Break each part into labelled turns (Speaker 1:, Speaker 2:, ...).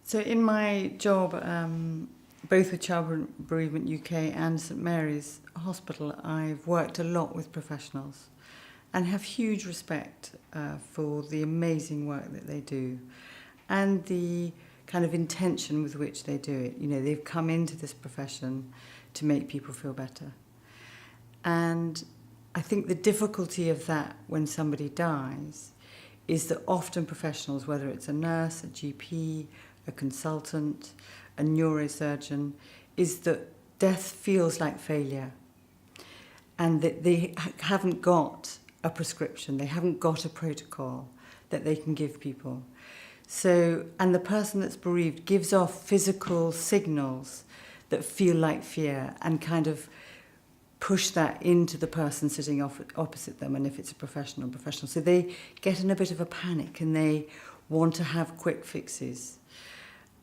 Speaker 1: So in my job, both with Child Bereavement UK and St Mary's Hospital, I've worked a lot with professionals and have huge respect for the amazing work that they do and the kind of intention with which they do it. You know, they've come into this profession to make people feel better. And I think the difficulty of that when somebody dies is that often professionals, whether it's a nurse, a GP, a consultant, a neurosurgeon, is that death feels like failure and that they haven't got a prescription, they haven't got a protocol that they can give people. So, and the person that's bereaved gives off physical signals that feel like fear and kind of push that into the person sitting opposite them, and if it's a professional. So they get in a bit of a panic and they want to have quick fixes.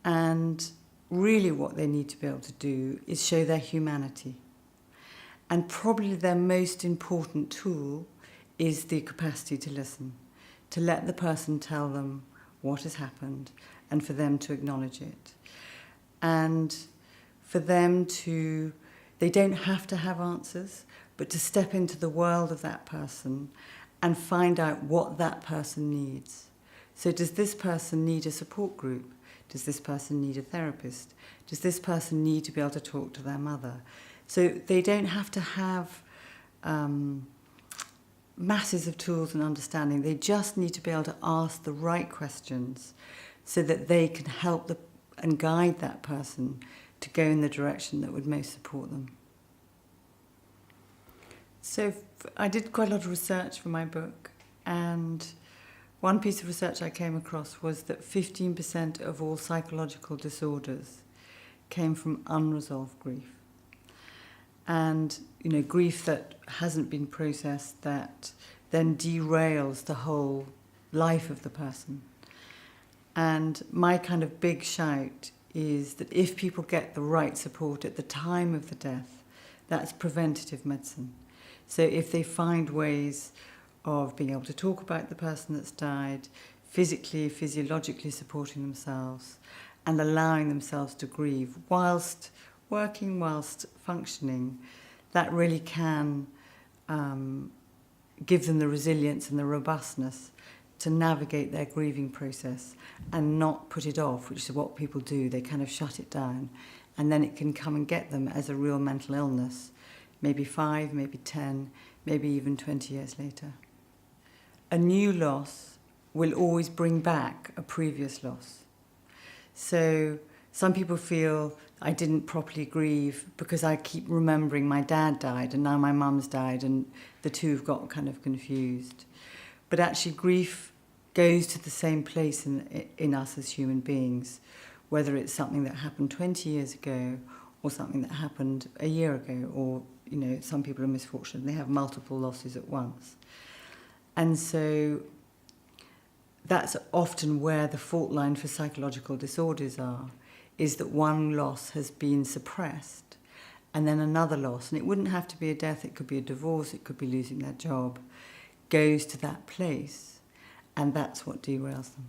Speaker 1: And really what they need to be able to do is show their humanity. And probably their most important tool is the capacity to listen, to let the person tell them what has happened and for them to acknowledge it. And for them to, they don't have to have answers, but to step into the world of that person and find out what that person needs. So does this person need a support group? Does this person need a therapist? Does this person need to be able to talk to their mother? So they don't have to have masses of tools and understanding. They just need to be able to ask the right questions so that they can help and guide that person to go in the direction that would most support them. So I did quite a lot of research for my book, and one piece of research I came across was that 15% of all psychological disorders came from unresolved grief. And, you know, grief that hasn't been processed, that then derails the whole life of the person. And my kind of big shout is that if people get the right support at the time of the death, that's preventative medicine. So if they find ways of being able to talk about the person that's died, physically, physiologically supporting themselves, and allowing themselves to grieve whilst working, whilst functioning, that really can give them the resilience and the robustness to navigate their grieving process and not put it off, which is what people do. They kind of shut it down, and then it can come and get them as a real mental illness, maybe 5, maybe 10, maybe even 20 years later. A new loss will always bring back a previous loss. So some people feel I didn't properly grieve because I keep remembering my dad died and now my mum's died, and the two have got kind of confused. But actually grief goes to the same place in us as human beings, whether it's something that happened 20 years ago or something that happened a year ago, or, you know, some people are misfortunate, they have multiple losses at once. And so that's often where the fault line for psychological disorders are, is that one loss has been suppressed and then another loss, and it wouldn't have to be a death, it could be a divorce, it could be losing their job, goes to that place, and that's what derails them.